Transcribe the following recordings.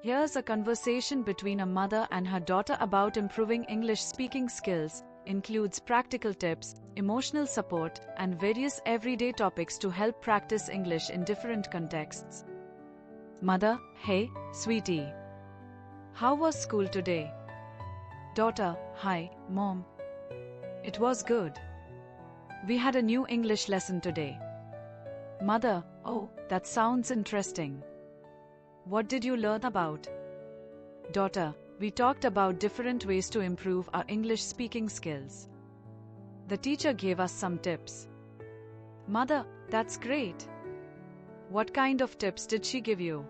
Here's a conversation between a mother and her daughter about improving English speaking skills, includes practical tips, emotional support, and various everyday topics to help practice English in different contexts. Mother: Hey, sweetie. How was school today? Daughter: Hi, Mom. It was good. We had a new English lesson today. Mother: Oh, that sounds interesting. What did you learn about? Daughter: We talked about different ways to improve our English speaking skills. The teacher gave us some tips. Mother: That's great. What kind of tips did she give you?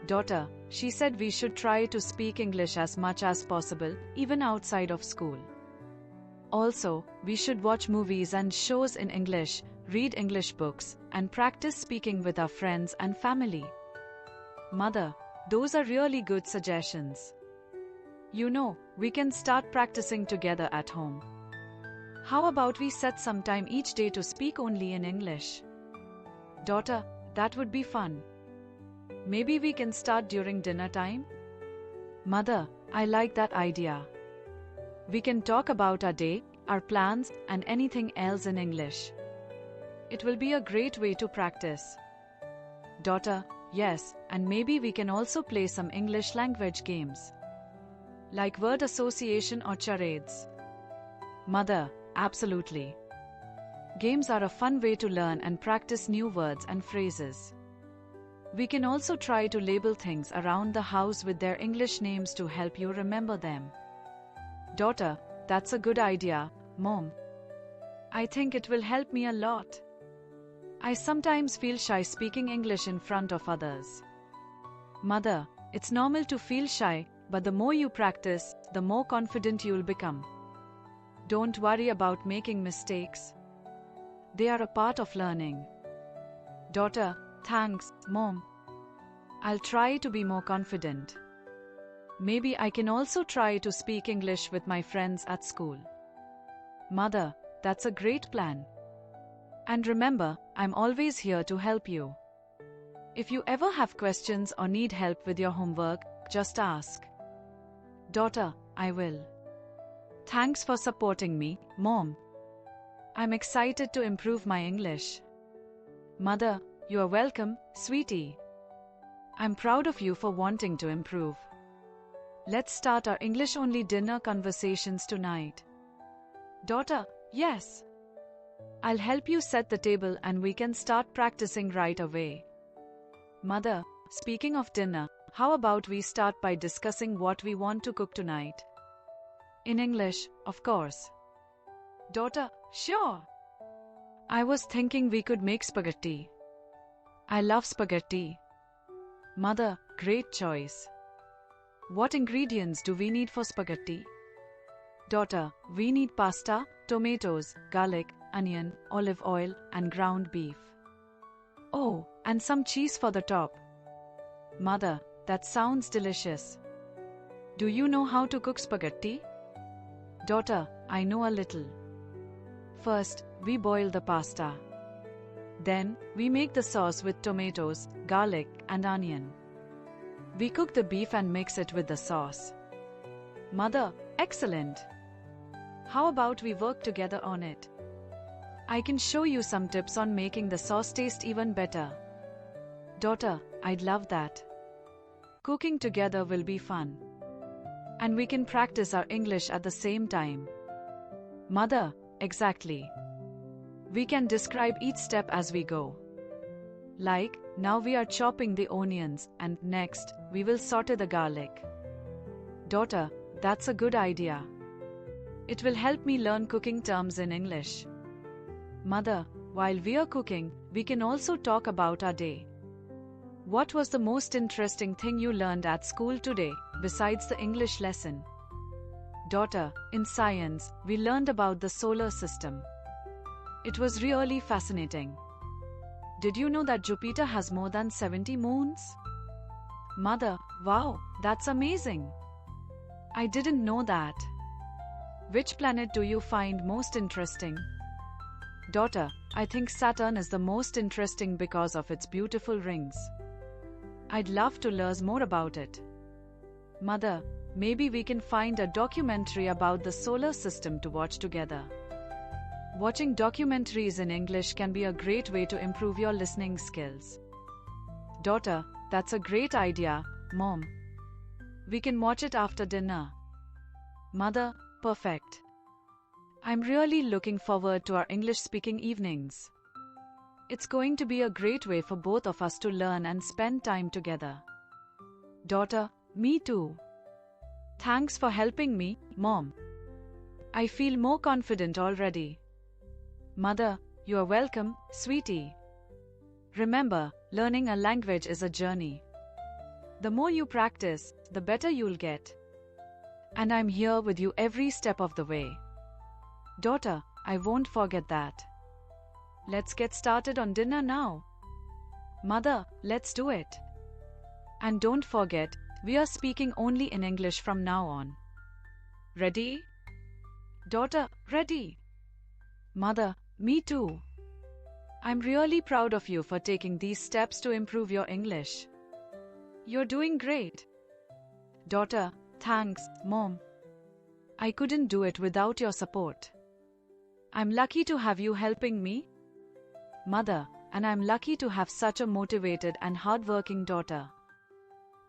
Daughter: She said we should try to speak English as much as possible, even outside of school. Also, we should watch movies and shows in English, read English books, and practice speaking with our friends and family. Mother: Those are really good suggestions. You know, we can start practicing together at home. How about we set some time each day to speak only in English? Daughter: That would be fun. Maybe we can start during dinner time? Mother: I like that idea. We can talk about our day, our plans, and anything else in English. It will be a great way to practice. Daughter: Yes, and maybe we can also play some English language games, like word association or charades. Mother: Absolutely. Games are a fun way to learn and practice new words and phrases. We can also try to label things around the house with their English names to help you remember them. Daughter: That's a good idea, Mom. I think it will help me a lot. I sometimes feel shy speaking English in front of others. Mother: It's normal to feel shy, but the more you practice, the more confident you'll become. Don't worry about making mistakes. They are a part of learning. Daughter: Thanks, Mom. I'll try to be more confident. Maybe I can also try to speak English with my friends at school. Mother: That's a great plan. And remember, I'm always here to help you. If you ever have questions or need help with your homework, just ask. Daughter: I will. Thanks for supporting me, Mom. I'm excited to improve my English. Mother: You are welcome, sweetie. I'm proud of you for wanting to improve. Let's start our English-only dinner conversations tonight. Daughter: Yes. I'll help you set the table and we can start practicing right away. Mother: Speaking of dinner, how about we start by discussing what we want to cook tonight? In English, of course. Daughter: Sure. I was thinking we could make spaghetti. I love spaghetti. Mother: Great choice. What ingredients do we need for spaghetti? Daughter: We need pasta, tomatoes, garlic, onion, olive oil, and ground beef. Oh, and some cheese for the top. Mother: That sounds delicious. Do you know how to cook spaghetti? Daughter: I know a little. First, we boil the pasta. Then, we make the sauce with tomatoes, garlic, and onion. We cook the beef and mix it with the sauce. Mother: Excellent. How about we work together on it? I can show you some tips on making the sauce taste even better. Daughter: I'd love that. Cooking together will be fun. And we can practice our English at the same time. Mother: Exactly. We can describe each step as we go. Like, now we are chopping the onions, and next, we will saute the garlic. Daughter: That's a good idea. It will help me learn cooking terms in English. Mother: While we are cooking, we can also talk about our day. What was the most interesting thing you learned at school today, besides the English lesson? Daughter: In science, we learned about the solar system. It was really fascinating. Did you know that Jupiter has more than 70 moons? Mother: Wow, that's amazing. I didn't know that. Which planet do you find most interesting? Daughter: I think Saturn is the most interesting because of its beautiful rings. I'd love to learn more about it. Mother, maybe we can find a documentary about the solar system to watch together. Watching documentaries in English can be a great way to improve your listening skills. Daughter, that's a great idea, Mom. We can watch it after dinner. Mother, perfect. I'm really looking forward to our English-speaking evenings. It's going to be a great way for both of us to learn and spend time together. Daughter, me too. Thanks for helping me, Mom. I feel more confident already. Mother, you are welcome, sweetie. Remember, learning a language is a journey. The more you practice, the better you'll get. And I'm here with you every step of the way. Daughter, I won't forget that. Let's get started on dinner now. Mother, let's do it. And don't forget, we are speaking only in English from now on. Ready? Daughter, ready. Mother, me too. I'm really proud of you for taking these steps to improve your English. You're doing great. Daughter, thanks, Mom. I couldn't do it without your support. I'm lucky to have you helping me. Mother, and I'm lucky to have such a motivated and hardworking daughter.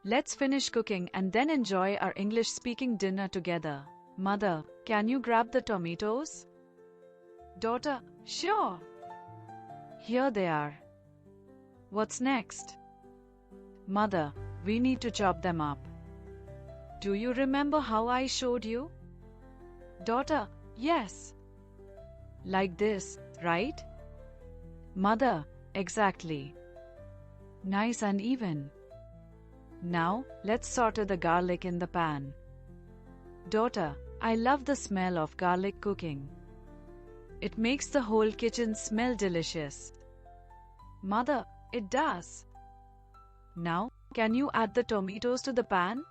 Let's finish cooking and then enjoy our English-speaking dinner together. Mother, can you grab the tomatoes? Daughter, sure. Here they are. What's next? Mother, we need to chop them up. Do you remember how I showed you? Daughter, yes. Like this, right? Mother, exactly. Nice and even. Now, let's saute the garlic in the pan. Daughter, I love the smell of garlic cooking. It makes the whole kitchen smell delicious. Mother, it does. Now, can you add the tomatoes to the pan?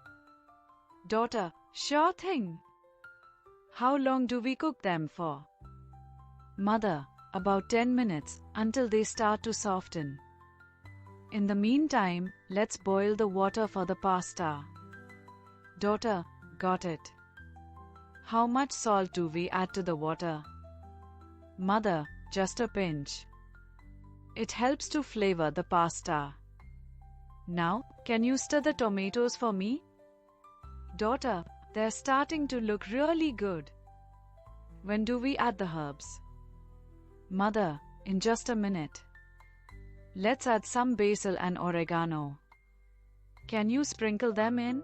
Daughter, sure thing. How long do we cook them for? Mother, about 10 minutes, until they start to soften. In the meantime, let's boil the water for the pasta. Daughter, got it. How much salt do we add to the water? Mother, just a pinch. It helps to flavor the pasta. Now, can you stir the tomatoes for me? Daughter, they're starting to look really good. When do we add the herbs? Mother, in just a minute. Let's add some basil and oregano. Can you sprinkle them in?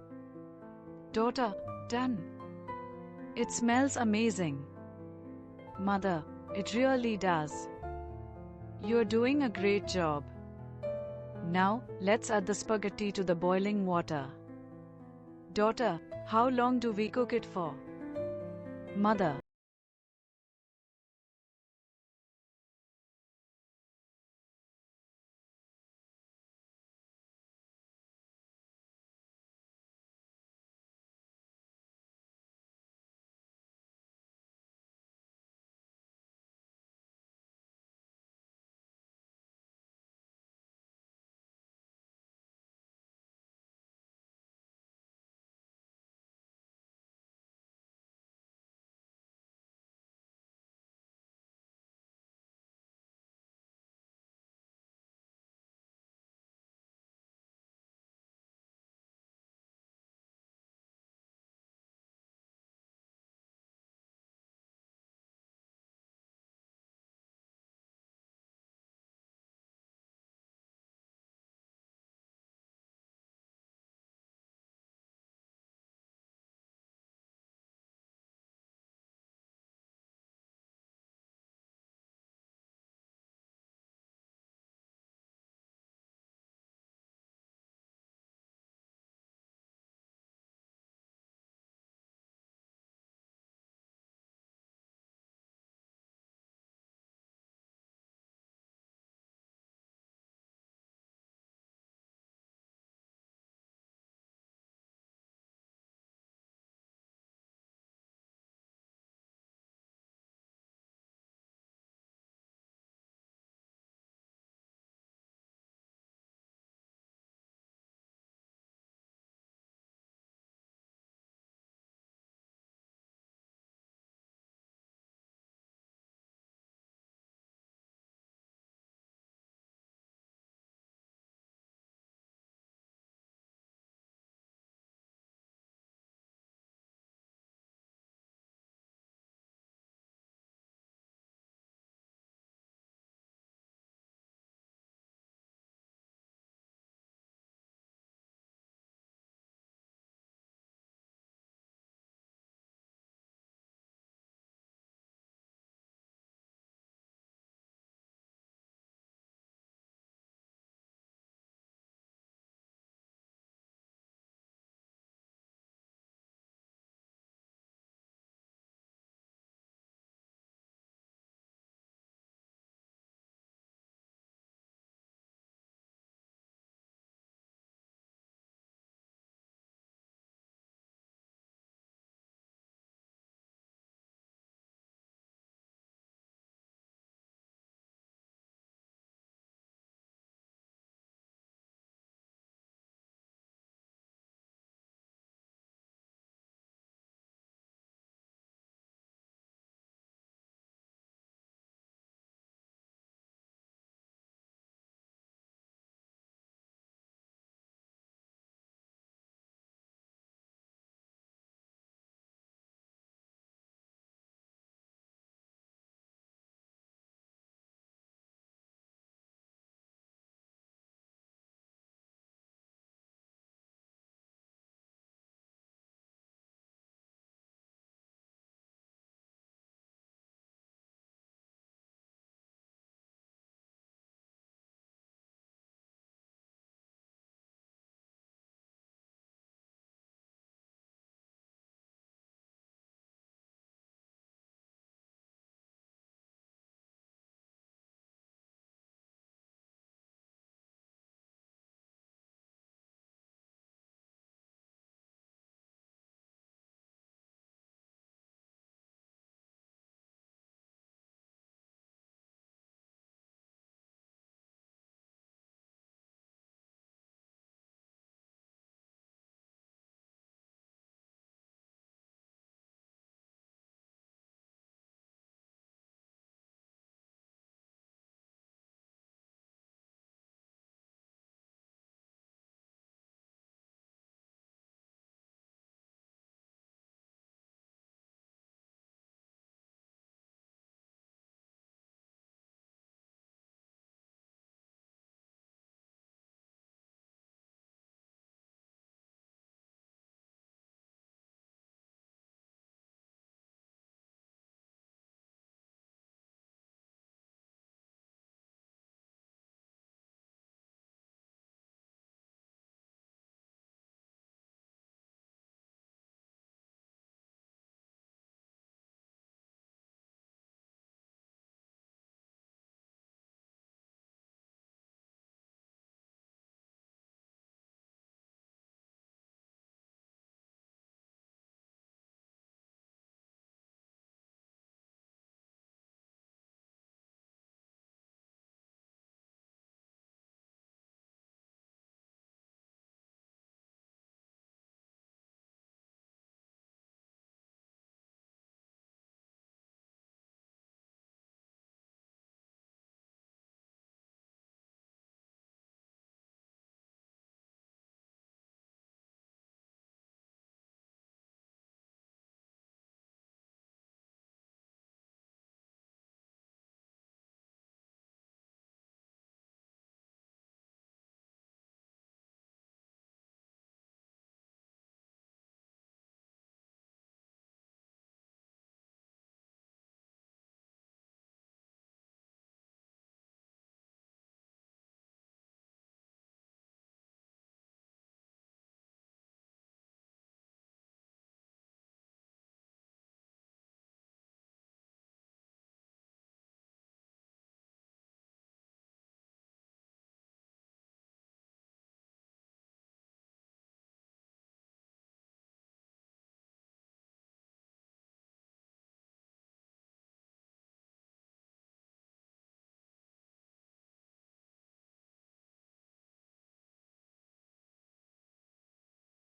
Daughter, done. It smells amazing. Mother, it really does. You're doing a great job. Now, let's add the spaghetti to the boiling water. Daughter, how long do we cook it for? Mother,